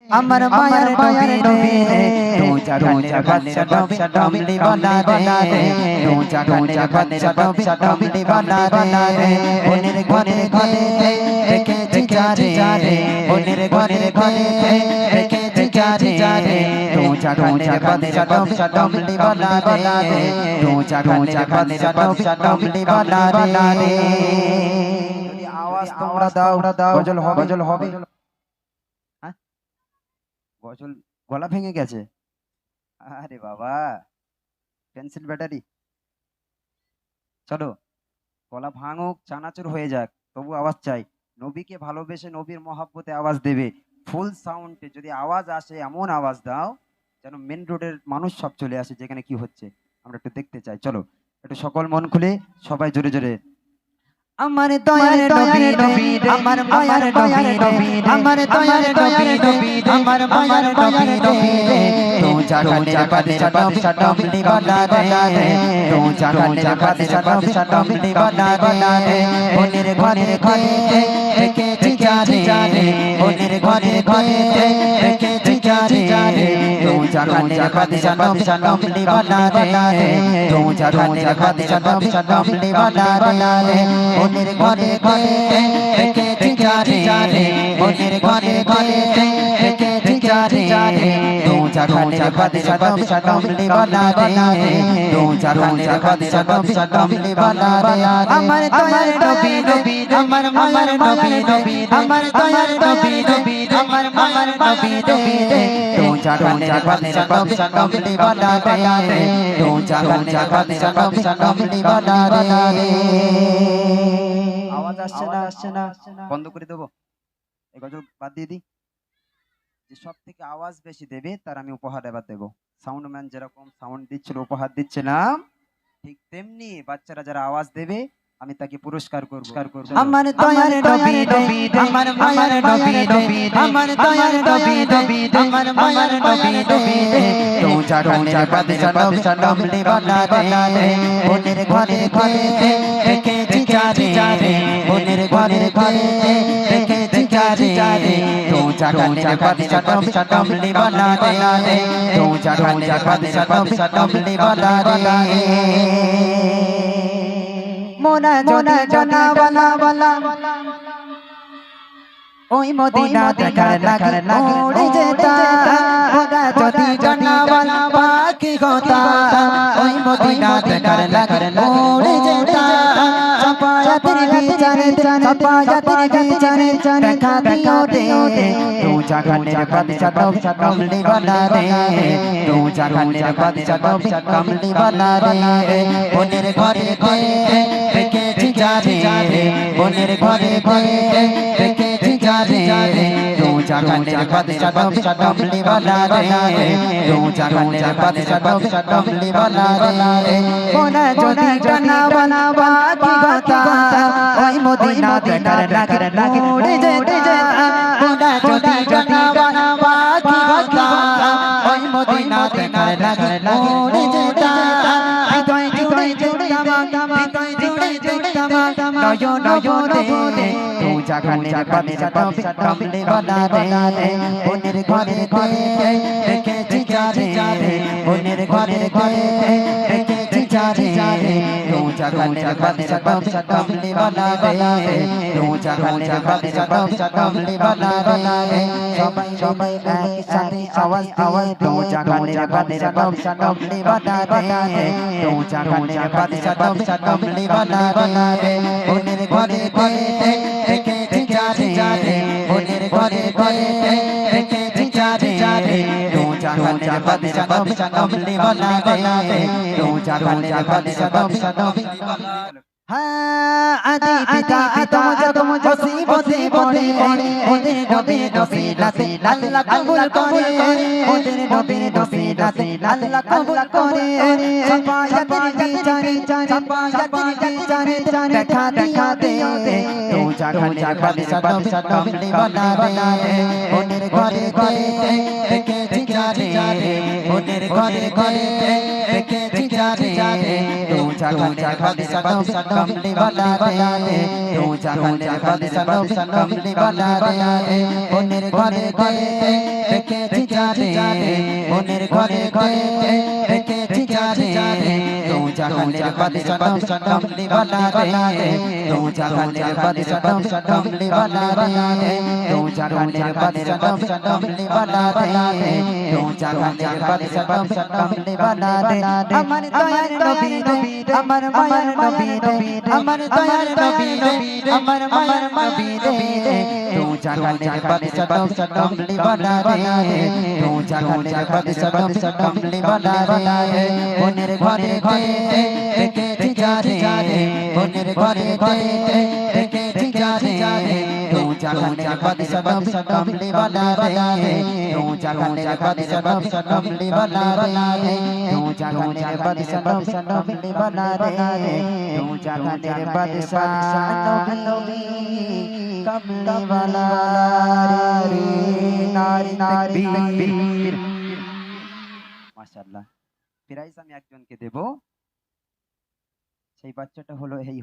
আমার মায়ার নবী রে রোজা রোজা বাদশা বাদশা ডমলি বানা রে রোজা গানের বাদশা বাদশা ডমলি বানা রে ওনের ঘরে ঘরে রেখেছি যারে ওনের ঘরে ঘরে রেখেছি যারে রোজা গানের বাদশা বাদশা ডমলি বানা রে রোজা গানের বাদশা বাদশা ডমলি বানা রে। যদি আওয়াজ তোমরা দাও গজল হবে গজল গলা ভেঙে গেছে। আরে বাবা পেন্সিল ব্যাটারি, চলো গলা ভাঙুক চানাচুর হয়ে যাক তবু আওয়াজ চাই। নবীকে ভালোবেসে নবীর মহাব্বতে আওয়াজ দেবে ফুল সাউন্ডে। যদি আওয়াজ আসে এমন আওয়াজ দাও যেন মেন রোডের মানুষ সব চলে আসে যেখানে কি হচ্ছে আমরা একটু দেখতে চাই। চলো একটু সকল মন খুলে সবাই জোরে জোরে আমার দয়ার নবী আমার মায়ার নবী আমার দয়ার নবী আমার মায়ার নবী রোজা গানের বাদশা বাদশা ডমলি বানা রে রোজা গানের বাদশা বাদশা ডমলি বানা রে ওনের ঘরে ঘরে রেখেছি যারে ওনের ঘরে ঘরে রেখেছি যারে রোজা গানের বাদশা বাদশা ডমলি বানা রে রোজা গানের বাদশা বাদশা ডমলি বানা রে ওনের ঘরে ঘরে রেখেছি যারে ওনের ঘরে ঘরে রেখেছি যারে রোজা গানের বাদশা বাদশা ডমলি বানা রে রোজা গানের বাদশা বাদশা ডমলি বানা রে আমার দয়ার নবী আমার মায়ার নবী আমার দয়ার নবী আমার মায়ার নবী রোজা গানের বাদশা বাদশা ডমলি বানা রে রোজা গানের বাদশা বাদশা ডমলি বানা রে। আওয়াজ আসছে না বন্ধ করে দেবো, এই গজল বাদ দিয়ে দিই। যে সব থেকে আওয়াজ বেশি দেবে তার আমি উপহার এবার দেবো। সাউন্ডম্যান যেরকম সাউন্ড দিচ্ছিল উপহার দিচ্ছিলাম ঠিক তেমনি বাচ্চারা যারা আওয়াজ দেবে আমি তাকে পুরস্কার করব। আমার দয়ার নবী আমার মায়ার নবী আমার দয়ার নবী আমার মায়ার নবী রোজা গানের বাদশা বাদশা ডমলি বানা রে ওনের ঘরে ঘরে রেখেছি যারে ওনের ঘরে ঘরে রেখেছি যারে রোজা গানের বাদশা বাদশা ডমলি বানা রে রোজা গানের বাদশা বাদশা ডমলি বানা রে। মোনা জোনা জোনা বালা ওই মদিনা দেখার লাগে উড়ে যেতা মোনা যদি জোনা বালা পাখি হতা ওই মদিনা দেখার লাগে উড়ে যেতা সাপায়াতের বিচারে দেখা দিও দে রোজা গানের বাদশা বাদশা ডমলি বানা রে রোজা গানের বাদশা বাদশা ডমলি বানা রে ওনের ঘরে ঘরে রেখেছি যারে ওনের ঘরে ঘরে রেখেছি যারে রোজা গানের বাদশা বাদশা ডমলি বানা রে রোজা গানের বাদশা বাদশা ডমলি বানা রে মোনা যদি জানা বানা বাকি কথা ওই মদিনা দেখার লাগে উড়ে যেতে মোনা যদি জানা বানা বাকি কথা ওই মদিনা দেখার লাগে উড়ে যেতে হৃদয় জুড়ে জুড়ে হৃদয় জুড়ে জুড়ে নয়নে রোজা গানের বাদশা বাদশা ডমলি বানা রে ওনের ঘরে ঘরে রেখেছি যারে ওনের ঘরে ঘরে রেখেছি যারে রোজা গানের বাদশা বাদশা ডমলি বানা রে রোজা গানের বাদশা বাদশা ডমলি বানা রে সবাই সবাই একসাথে আওয়াজ দিয়ে রোজা গানের বাদশা বাদশা ডমলি বানা রে রোজা গানের বাদশা বাদশা ডমলি বানা রে ওনের ঘরে ঘরে রেখেছি যারে ওনের ঘরে ঘরে রেখেছি যারে রোজা গানের বাদশা বাদশা ডমলি বানা রে রোজা গানের বাদশা বাদশা ডমলি বানা রে। হ্যাঁ আদি পিতা তুম মুসিবতে পড়ে ওদের নবী নসিলাতে আল্লাহ কবুল করে ওদের নবী নসিলাতে আল্লাহ কবুল করে সাফায়াতের বিচারে দেখা দিও দে রোজা গানের বাদশা বাদশা ডমলি বানা রে ওদের ঘরে ঘরে রেখেছি যারে ওনের ঘরে ঘরে রেখেছি যারে দু জাহানের বাদশা নবী কমলি वाला রে দু জাহানের বাদশা নবী কমলি वाला রে ওনের ঘরে ঘরে রেখেছি যারে ওনের ঘরে ঘরে রেখেছি যারে দু জাহানের বাদশা নবী কমলি वाला রে দু জাহানের বাদশা নবী কমলি वाला রে দু জাহানের বাদশা নবী কমলি वाला রে দু জাহানের বাদশা নবী কমলি वाला রে আমার দয়ার নবী রে আমার মায়ার নবী রে আমার দয়ার নবী রে আমার মায়ার নবী রে দু জাহানের বাদশা নবী কমলি वाला রে দু জাহানের বাদশা নবী কমলি वाला রে ওনের ঘরে ঘরে রেখেছি যারে ওনের ঘরে ঘরে রেখেছি যারে দু জাহানের বাদশা নবী কমলি वाला রে দু জাহানের বাদশা নবী কমলি वाला রে দু জাহানের বাদশা নবী কমলি वाला রে দু জাহানের বাদশা নবী কমলি वाला রে নারী তাকবীর মাশাআল্লাহ। প্রাইজ আমি একজনকে দেব, সেই বাচ্চাটা হলো এই